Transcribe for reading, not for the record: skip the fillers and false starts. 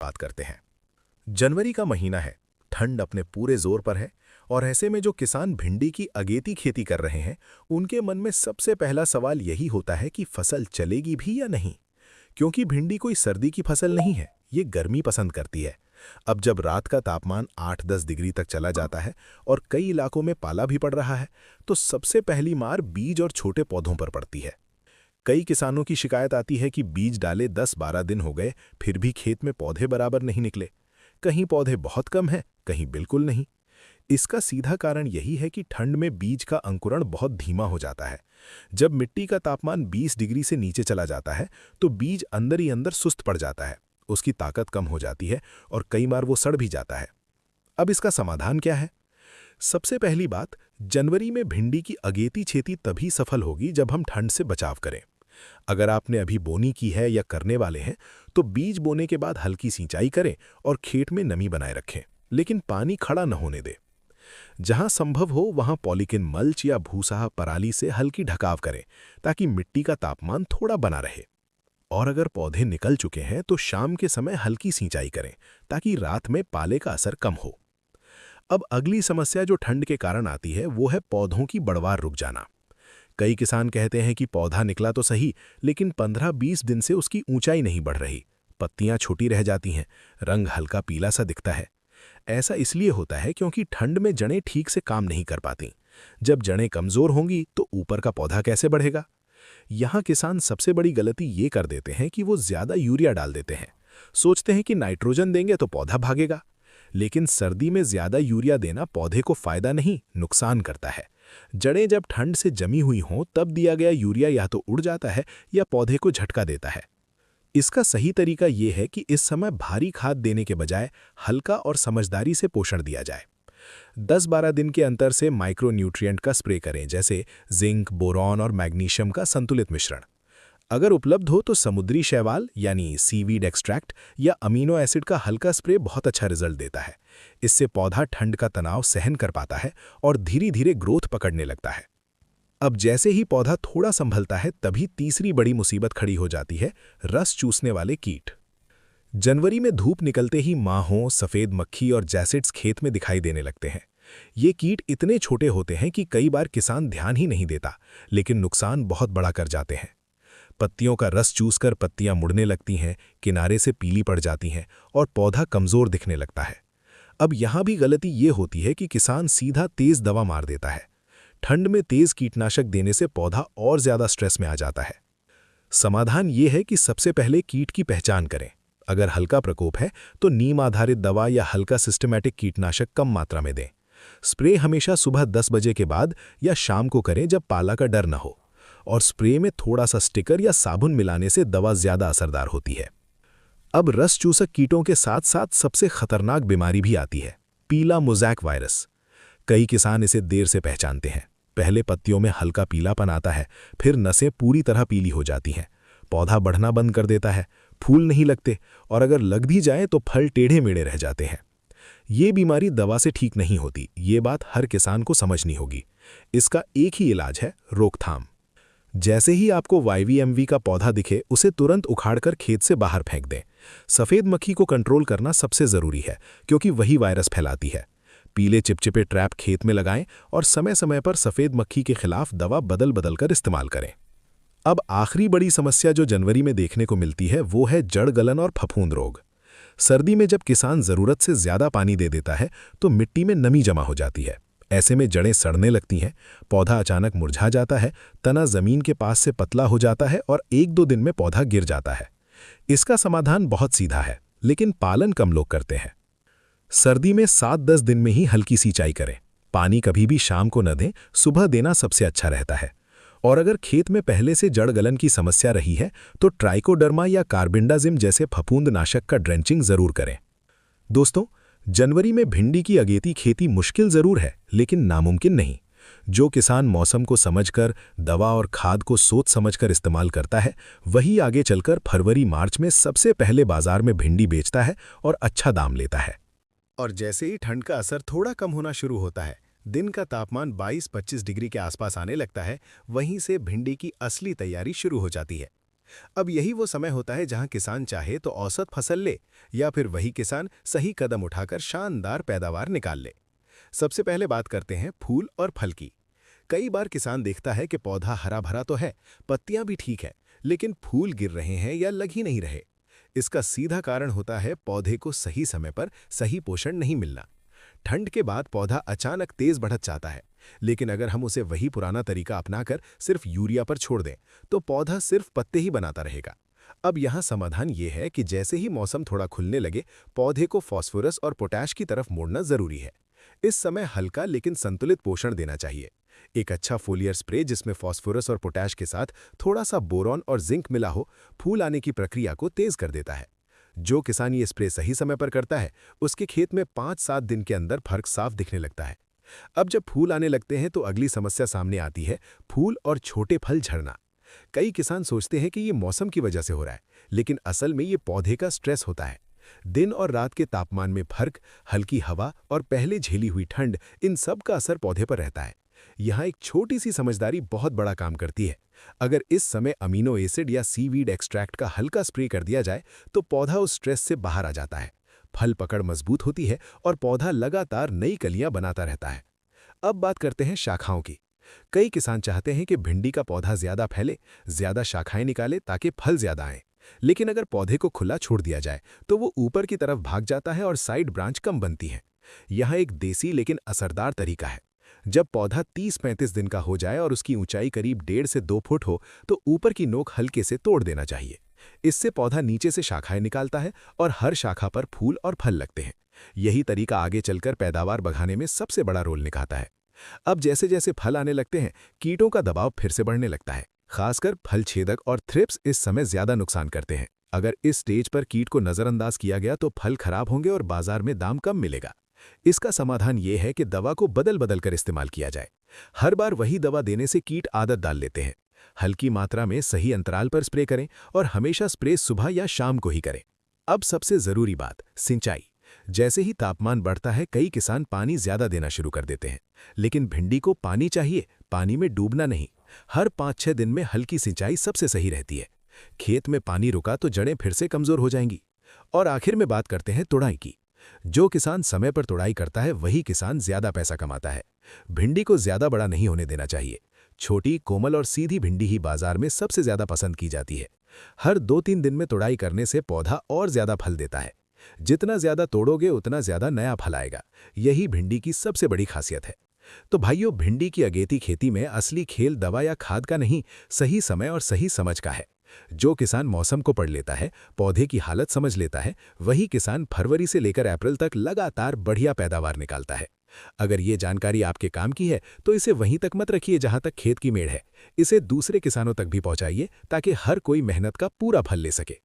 बात करते हैं। जनवरी का महीना है, ठंड अपने पूरे जोर पर है और ऐसे में जो किसान भिंडी की अगेती खेती कर रहे हैं, उनके मन में सबसे पहला सवाल यही होता है कि फसल चलेगी भी या नहीं। क्योंकि भिंडी कोई सर्दी की फसल नहीं है, ये गर्मी पसंद करती है। अब जब रात का तापमान 8-10 डिग्री तक चला जाता है और कई इलाकों में पाला भी पड़ रहा है, तो सबसे पहली मार बीज और छोटे पौधों पर पड़ती है। कई किसानों की शिकायत आती है कि बीज डाले 10-12 दिन हो गए, फिर भी खेत में पौधे बराबर नहीं निकले। कहीं पौधे बहुत कम हैं, कहीं बिल्कुल नहीं। इसका सीधा कारण यही है कि ठंड में बीज का अंकुरण बहुत धीमा हो जाता है। जब मिट्टी का तापमान 20 डिग्री से नीचे चला जाता है, तो बीज अंदर ही अंदर सुस्त पड़ जाता है, उसकी ताकत कम हो जाती है और कई बार वो सड़ भी जाता है। अब इसका समाधान क्या है? सबसे पहली बात, जनवरी में भिंडी की अगेती खेती तभी सफल होगी जब हम ठंड से बचाव करें। अगर आपने अभी बोनी की है या करने वाले हैं, तो बीज बोने के बाद हल्की सिंचाई करें और खेत में नमी बनाए रखें, लेकिन पानी खड़ा न होने दें। जहां संभव हो वहां पॉलीथिन मल्च या भूसा पराली से हल्की ढकाव करें, ताकि मिट्टी का तापमान थोड़ा बना रहे। और अगर पौधे निकल चुके हैं तो शाम के समय हल्की सिंचाई करें, ताकि रात में पाले का असर कम हो। अब अगली समस्या जो ठंड के कारण आती है, वो है पौधों की बढ़वार रुक जाना। कई किसान कहते हैं कि पौधा निकला तो सही, लेकिन 15-20 दिन से उसकी ऊंचाई नहीं बढ़ रही, पत्तियां छोटी रह जाती हैं, रंग हल्का पीला सा दिखता है। ऐसा इसलिए होता है क्योंकि ठंड में जड़ें ठीक से काम नहीं कर पाती। जब जड़ें कमजोर होंगी तो ऊपर का पौधा कैसे बढ़ेगा? यहाँ किसान सबसे बड़ी गलती ये कर देते हैं कि वो ज्यादा यूरिया डाल देते हैं। सोचते हैं कि नाइट्रोजन देंगे तो पौधा भागेगा, लेकिन सर्दी में ज्यादा यूरिया देना पौधे को फायदा नहीं, नुकसान करता है। जड़ें जब ठंड से जमी हुई हों, तब दिया गया यूरिया या तो उड़ जाता है या पौधे को झटका देता है। इसका सही तरीका ये है कि इस समय भारी खाद देने के बजाय हल्का और समझदारी से पोषण दिया जाए। 10-12 दिन के अंतर से माइक्रो न्यूट्रिएंट का स्प्रे करें, जैसे जिंक, बोरॉन और मैग्नीशियम का संतुलित मिश्रण। अगर उपलब्ध हो तो समुद्री शैवाल यानी सीवीड एक्सट्रैक्ट या अमीनो एसिड का हल्का स्प्रे बहुत अच्छा रिजल्ट देता है। इससे पौधा ठंड का तनाव सहन कर पाता है और धीरे धीरे ग्रोथ पकड़ने लगता है। अब जैसे ही पौधा थोड़ा संभलता है, तभी तीसरी बड़ी मुसीबत खड़ी हो जाती है, रस चूसने वाले कीट। जनवरी में धूप निकलते ही माहों, सफेद मक्खी और जैसिड्स खेत में दिखाई देने लगते हैं। ये कीट इतने छोटे होते हैं कि कई बार किसान ध्यान ही नहीं देता, लेकिन नुकसान बहुत बड़ा कर जाते हैं। पत्तियों का रस चूसकर पत्तियां मुड़ने लगती हैं, किनारे से पीली पड़ जाती हैं और पौधा कमजोर दिखने लगता है। अब यहां भी गलती ये होती है कि किसान सीधा तेज दवा मार देता है। ठंड में तेज कीटनाशक देने से पौधा और ज्यादा स्ट्रेस में आ जाता है। समाधान ये है कि सबसे पहले कीट की पहचान करें। अगर हल्का प्रकोप है तो नीम आधारित दवा या हल्का सिस्टमैटिक कीटनाशक कम मात्रा में दें। स्प्रे हमेशा सुबह 10 बजे के बाद या शाम को करें जब पाला का डर न हो, और स्प्रे में थोड़ा सा स्टिकर या साबुन मिलाने से दवा ज्यादा असरदार होती है। अब रस चूसक कीटों के साथ साथ सबसे खतरनाक बीमारी भी आती है, पीला मोज़ैक वायरस। कई किसान इसे देर से पहचानते हैं। पहले पत्तियों में हल्का पीलापन आता है, फिर नसें पूरी तरह पीली हो जाती हैं, पौधा बढ़ना बंद कर देता है, फूल नहीं लगते और अगर लग भी जाए तो फल टेढ़े मेढ़े रह जाते हैं। ये बीमारी दवा से ठीक नहीं होती, ये बात हर किसान को समझनी होगी। इसका एक ही इलाज है, रोकथाम। जैसे ही आपको YVMV का पौधा दिखे, उसे तुरंत उखाड़कर खेत से बाहर फेंक दें। सफेद मक्खी को कंट्रोल करना सबसे जरूरी है, क्योंकि वही वायरस फैलाती है। पीले चिपचिपे ट्रैप खेत में लगाएं और समय समय पर सफेद मक्खी के खिलाफ दवा बदल बदल कर इस्तेमाल करें। अब आखिरी बड़ी समस्या जो जनवरी में देखने को मिलती है, वो है जड़ गलन और फफूंद रोग। सर्दी में जब किसान जरूरत से ज्यादा पानी दे देता है, तो मिट्टी में नमी जमा हो जाती है। ऐसे में जड़ें सड़ने लगती हैं, पौधा अचानक मुरझा जाता है, तना जमीन के पास से पतला हो जाता है और 1-2 दिन में पौधा गिर जाता है। इसका समाधान बहुत सीधा है, लेकिन पालन कम लोग करते हैं। सर्दी में 7-10 दिन में ही हल्की सिंचाई करें। पानी कभी भी शाम को न दें, सुबह देना सबसे अच्छा रहता है। और अगर खेत में पहले से जड़ गलन की समस्या रही है, तो ट्राइकोडर्मा या कार्बेंडाजिम जैसे फफूंदनाशक का ड्रेंचिंग जरूर करें। दोस्तों, जनवरी में भिंडी की अगेती खेती मुश्किल जरूर है, लेकिन नामुमकिन नहीं। जो किसान मौसम को समझकर, दवा और खाद को सोच समझकर इस्तेमाल करता है, वही आगे चलकर फरवरी-मार्च में सबसे पहले बाजार में भिंडी बेचता है और अच्छा दाम लेता है। और जैसे ही ठंड का असर थोड़ा कम होना शुरू होता है, दिन का तापमान 22-25 डिग्री के आसपास आने लगता है, वहीं से भिंडी की असली तैयारी शुरू हो जाती है। अब यही वो समय होता है जहां किसान चाहे तो औसत फसल ले या फिर वही किसान सही कदम उठाकर शानदार पैदावार निकाल ले। सबसे पहले बात करते हैं फूल और फल की। कई बार किसान देखता है कि पौधा हरा भरा तो है, पत्तियां भी ठीक है, लेकिन फूल गिर रहे हैं या लग ही नहीं रहे। इसका सीधा कारण होता है पौधे को सही समय पर सही पोषण नहीं मिलना। ठंड के बाद पौधा अचानक तेज बढ़त चाहता है, लेकिन अगर हम उसे वही पुराना तरीका अपनाकर सिर्फ यूरिया पर छोड़ दें तो पौधा सिर्फ पत्ते ही बनाता रहेगा। अब यहाँ समाधान ये है कि जैसे ही मौसम थोड़ा खुलने लगे, पौधे को फास्फोरस और पोटैश की तरफ मोड़ना जरूरी है। इस समय हल्का लेकिन संतुलित पोषण देना चाहिए। एक अच्छा फोलियर स्प्रे जिसमें फास्फोरस और पोटैश के साथ थोड़ा सा बोरॉन और जिंक मिला हो, फूल आने की प्रक्रिया को तेज कर देता है। जो किसान ये स्प्रे सही समय पर करता है, उसके खेत में 5-7 दिन के अंदर फर्क साफ दिखने लगता है। अब जब फूल आने लगते हैं तो अगली समस्या सामने आती है, फूल और छोटे फल झड़ना। कई किसान सोचते हैं कि ये मौसम की वजह से हो रहा है, लेकिन असल में ये पौधे का स्ट्रेस होता है। दिन और रात के तापमान में फर्क, हल्की हवा और पहले झेली हुई ठंड, इन सब का असर पौधे पर रहता है। यहाँ एक छोटी सी समझदारी बहुत बड़ा काम करती है। अगर इस समय अमीनो एसिड या सीवीड एक्सट्रैक्ट का हल्का स्प्रे कर दिया जाए तो पौधा उस स्ट्रेस से बाहर आ जाता है, फल पकड़ मजबूत होती है और पौधा लगातार नई कलियां बनाता रहता है। अब बात करते हैं शाखाओं की। कई किसान चाहते हैं कि भिंडी का पौधा ज्यादा फैले, ज्यादा शाखाएं निकाले ताकि फल ज्यादा आएं। लेकिन अगर पौधे को खुला छोड़ दिया जाए तो वो ऊपर की तरफ भाग जाता है और साइड ब्रांच कम बनती है। यहाँ एक देसी लेकिन असरदार तरीका है। जब पौधा 30-35 दिन का हो जाए और उसकी ऊंचाई करीब 1.5 से 2 फुट हो तो ऊपर की नोक हल्के से तोड़ देना चाहिए। इससे पौधा नीचे से शाखाएं निकालता है और हर शाखा पर फूल और फल लगते हैं। यही तरीका आगे चलकर पैदावार बढ़ाने में सबसे बड़ा रोल निभाता है। अब जैसे जैसे फल आने लगते हैं, कीटों का दबाव फिर से बढ़ने लगता है। खासकर फल छेदक और थ्रिप्स इस समय ज्यादा नुकसान करते हैं। अगर इस स्टेज पर कीट को नजरअंदाज किया गया तो फल खराब होंगे और बाजार में दाम कम मिलेगा। इसका समाधान ये है कि दवा को बदल बदल कर इस्तेमाल किया जाए। हर बार वही दवा देने से कीट आदत डाल लेते हैं। हल्की मात्रा में सही अंतराल पर स्प्रे करें और हमेशा स्प्रे सुबह या शाम को ही करें। अब सबसे जरूरी बात, सिंचाई। जैसे ही तापमान बढ़ता है, कई किसान पानी ज्यादा देना शुरू कर देते हैं, लेकिन भिंडी को पानी चाहिए, पानी में डूबना नहीं। हर 5-6 दिन में हल्की सिंचाई सबसे सही रहती है। खेत में पानी रुका तो जड़ें फिर से कमजोर हो जाएंगी। और आखिर में बात करते हैं तुड़ाई की। जो किसान समय पर तुड़ाई करता है वही किसान ज्यादा पैसा कमाता है। भिंडी को ज्यादा बड़ा नहीं होने देना चाहिए। छोटी, कोमल और सीधी भिंडी ही बाजार में सबसे ज्यादा पसंद की जाती है। हर 2-3 दिन में तुड़ाई करने से पौधा और ज्यादा फल देता है। जितना ज्यादा तोड़ोगे उतना ज्यादा नया फल आएगा। यही भिंडी की सबसे बड़ी खासियत है। तो भाइयों, भिंडी की अगेती खेती में असली खेल दवा या खाद का नहीं, सही समय और सही समझ का है। जो किसान मौसम को पढ़ लेता है, पौधे की हालत समझ लेता है, वही किसान फरवरी से लेकर अप्रैल तक लगातार बढ़िया पैदावार निकालता है। अगर ये जानकारी आपके काम की है तो इसे वहीं तक मत रखिए जहां तक खेत की मेड़ है। इसे दूसरे किसानों तक भी पहुंचाइए ताकि हर कोई मेहनत का पूरा फल ले सके।